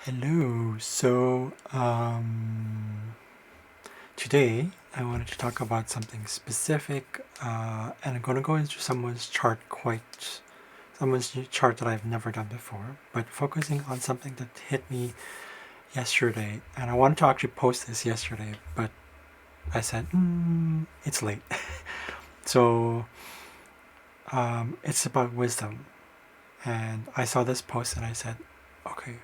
Hello. Today I wanted to talk about something specific, and I'm going to go into someone's chart that I've never done before, but focusing on something that hit me yesterday. And I wanted to actually post this yesterday, but I said, it's late. so it's about wisdom, and I saw this post and I said, okay,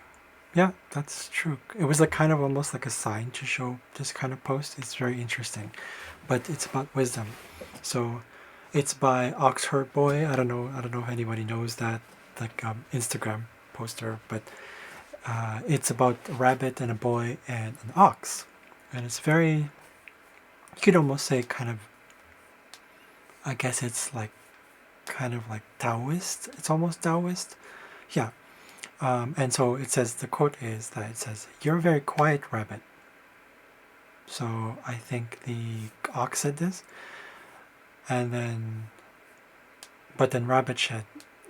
yeah, that's true. It was like kind of almost like a sign to show this kind of post. It's very interesting, but it's about wisdom. So it's by Oxford Boy. I don't know if anybody knows that, like Instagram poster, but it's about a rabbit and a boy and an ox, and it's very. You could almost say kind of. I guess it's like kind of like Taoist. It's almost Taoist. Yeah. And so it says, the quote is that it says, "You're a very quiet rabbit." So I think the ox said this, and then, but then rabbit said,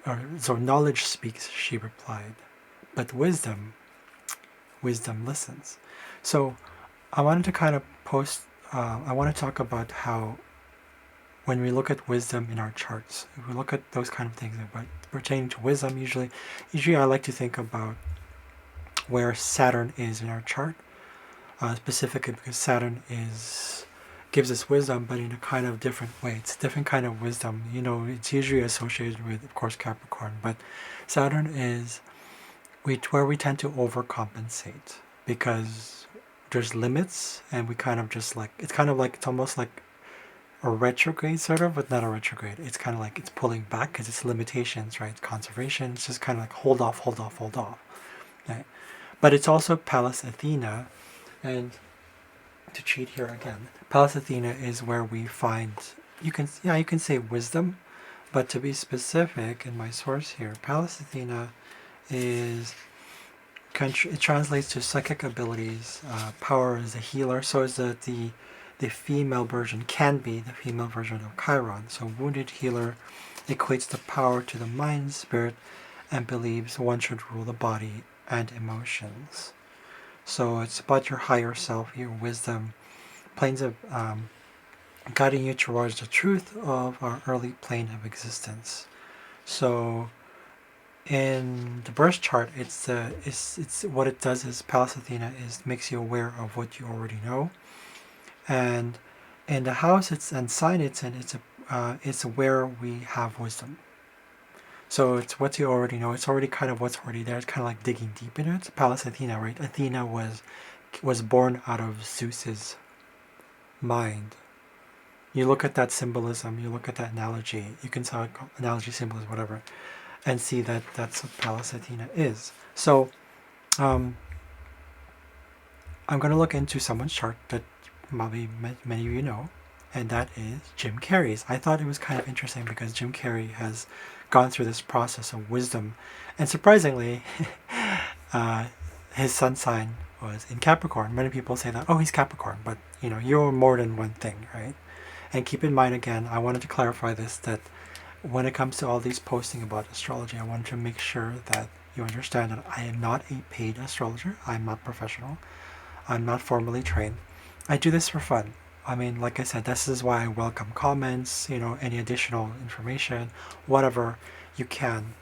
or so knowledge speaks, she replied, but wisdom listens. So I wanted to kind of I want to talk about how when we look at wisdom in our charts, if we look at those kind of things about pertaining to wisdom, usually I like to think about where Saturn is in our chart, specifically because Saturn gives us wisdom, but in a kind of different way. It's a different kind of wisdom. You know, it's usually associated with, of course, Capricorn, but Saturn is where we tend to overcompensate because there's limits, and we kind of just like it's almost like a retrograde sort of, but not a retrograde. It's kind of like it's pulling back because it's limitations, right? Conservation. It's just kind of like hold off, hold off, hold off. Right? But it's also Pallas Athena, and to cheat here again, Pallas Athena is where we find you can say wisdom, but to be specific in my source here, Pallas Athena is it translates to psychic abilities, power as a healer. So is the female version can be the female version of Chiron. So wounded healer equates the power to the mind, spirit, and believes one should rule the body and emotions. So it's about your higher self, your wisdom, planes of guiding you towards the truth of our early plane of existence. So in the birth chart, it's what it does is Pallas Athena makes you aware of what you already know, and in the house and sign it's in, it's where we have wisdom. So it's what you already know. It's already kind of what's already there. It's kind of like digging deep in it. Pallas Athena, right? Athena was born out of Zeus's mind. You look at that symbolism. You look at that analogy. You can say analogy, symbolism, whatever, and see that that's what Pallas Athena is. So I'm going to look into someone's chart that probably many of you know, and that is Jim Carrey's. I thought it was kind of interesting because Jim Carrey has gone through this process of wisdom, and surprisingly, his sun sign was in Capricorn. Many people say that, oh, he's Capricorn, but you know, you're more than one thing, right? And keep in mind, again, I wanted to clarify this, that when it comes to all these posting about astrology, I wanted to make sure that you understand that I am not a paid astrologer. I'm not professional. I'm not formally trained. I do this for fun. I mean, like I said, this is why I welcome comments, you know, any additional information, whatever you can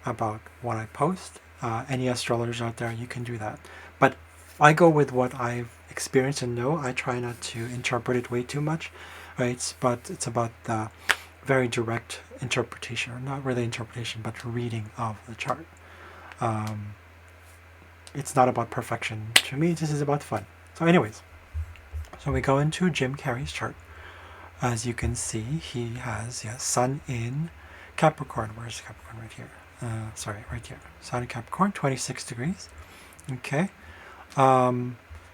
about what I post. Any astrologers out there, you can do that. But I go with what I've experienced and know. I try not to interpret it way too much, right? But it's about the very direct interpretation, or not really interpretation, but reading of the chart. It's not about perfection. To me, this is about fun. So anyways, so we go into Jim Carrey's chart. As you can see, he has Sun in Capricorn. Where's Capricorn? Right here. Right here. Sun in Capricorn, 26 degrees. Okay.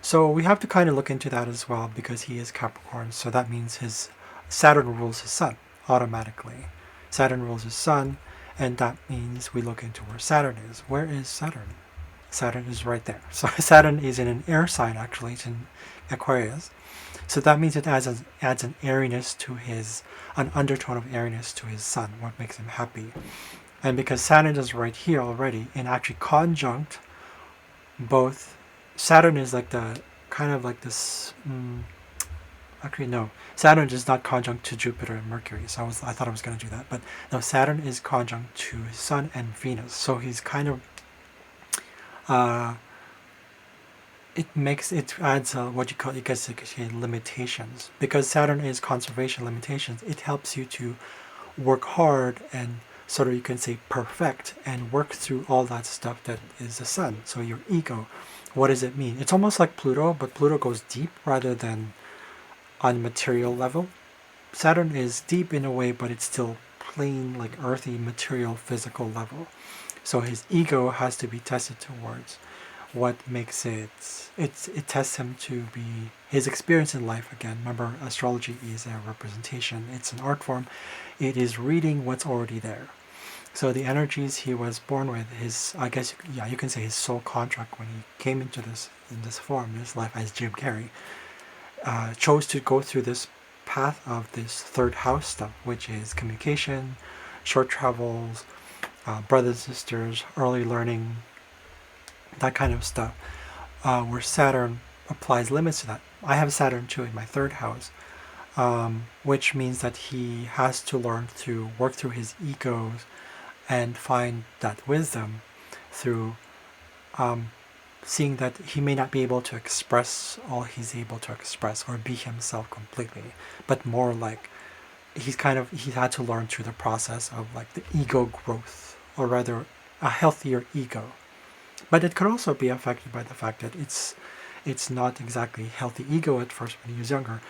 So we have to kind of look into that as well because he is Capricorn. So that means his Saturn rules his sun automatically. Saturn rules his sun, and that means we look into where Saturn is. Where is Saturn? Saturn is right there. So Saturn is in an air sign, actually. It's in Aquarius. So that means it adds an airiness to an undertone of airiness to his sun, what makes him happy. And because Saturn is right here already, and actually conjunct both Saturn is like the kind of like this. Actually, no. Saturn is not conjunct to Jupiter and Mercury, so I thought I was going to do that, but no. Saturn is conjunct to his Sun and Venus, so he's kind of uh, it adds what you guys could say limitations, because Saturn is conservation limitations. It helps you to work hard and sort of, you can say, perfect and work through all that stuff that is the Sun. So your ego, what does it mean? It's almost like Pluto, but Pluto goes deep rather than on material level. Saturn is deep in a way, but it's still plain like earthy material physical level. So his ego has to be tested towards what makes it tests him to be his experience in life again. Remember, astrology is a representation. It's an art form. It is reading what's already there. So the energies he was born with, his, I guess, yeah, you can say his soul contract when he came into this in this form, this life as Jim Carrey, chose to go through this path of this third house stuff, which is communication, short travels, brothers, sisters, early learning, that kind of stuff, where Saturn applies limits to that. I have Saturn too in my third house, which means that he has to learn to work through his egos and find that wisdom through seeing that he may not be able to express all he's able to express or be himself completely, but more like he's he had to learn through the process of like the ego growth, or rather a healthier ego. But it could also be affected by the fact that it's not exactly healthy ego at first when he was younger,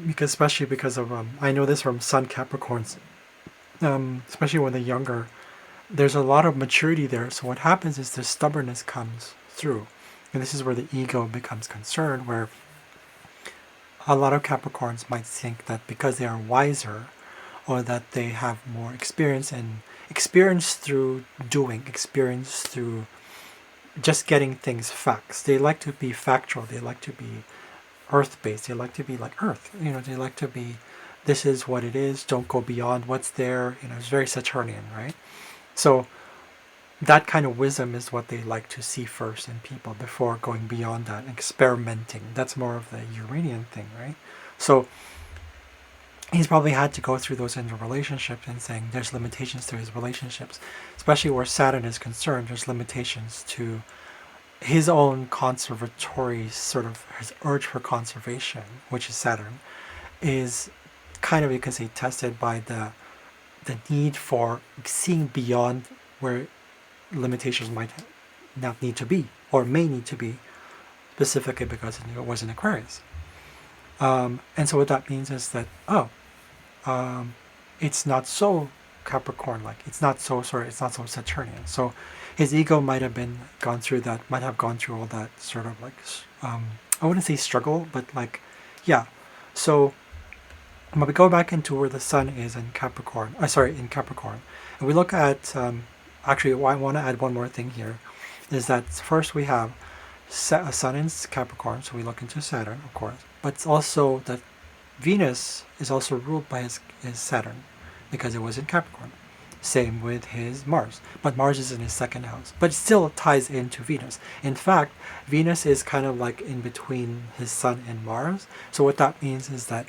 because especially because of I know this from Sun Capricorns, especially when they're younger, there's a lot of maturity there. So what happens is the stubbornness comes through, and this is where the ego becomes concerned, where a lot of Capricorns might think that because they are wiser, or that they have more experience, and experience through doing, experience through just getting things facts. They like to be factual. They like to be earth-based. They like to be like Earth. They like to be, this is what it is. Don't go beyond what's there. It's very Saturnian, right? So that kind of wisdom is what they like to see first in people before going beyond that, experimenting. That's more of the Uranian thing, right? So he's probably had to go through those in relationships and saying there's limitations to his relationships, especially where Saturn is concerned. There's limitations to his own conservatory, sort of his urge for conservation, which is Saturn, is kind of, you can say, tested by the need for seeing beyond where limitations might not need to be, or may need to be, specifically because it was in Aquarius. And so what that means is that, it's not so Capricorn-like. It's not so Saturnian. So his ego might have gone through all that sort of like, I wouldn't say struggle, but like, yeah. So when we go back into where the Sun is in Capricorn, in Capricorn, and we look at, actually, I want to add one more thing here, is that first we have a Sun in Capricorn, so we look into Saturn, of course, but it's also that Venus is also ruled by his Saturn, because it was in Capricorn. Same with his Mars, but Mars is in his second house, but it still ties into Venus. In fact, Venus is kind of like in between his Sun and Mars, so what that means is that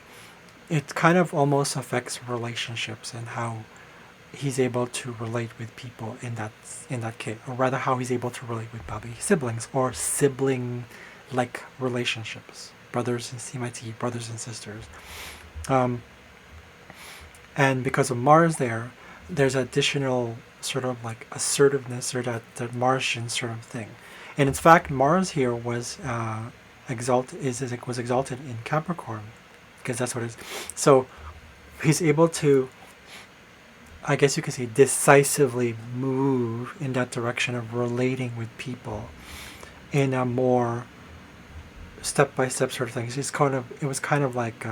it kind of almost affects relationships and how he's able to relate with people in that case, or rather how he's able to relate with probably siblings or sibling-like relationships, brothers and sisters. And because of Mars there's additional sort of like assertiveness, or that Martian sort of thing. And in fact, Mars here was exalted in Capricorn, because that's what it is. So he's able to, I guess you could say, decisively move in that direction of relating with people in a more step-by-step sort of thing. It was kind of like,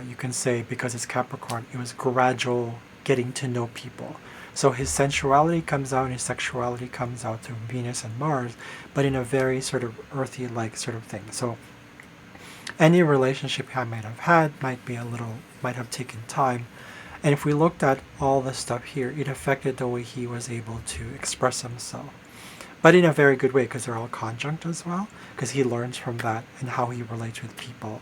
you can say, because it's Capricorn, it was gradual getting to know people. So his sensuality comes out, his sexuality comes out through Venus and Mars, but in a very sort of earthy-like sort of thing. So any relationship I might have had might have taken time. And if we looked at all the stuff here, it affected the way he was able to express himself. but in a very good way because they're all conjunct as well. Because he learns from that and how he relates with people.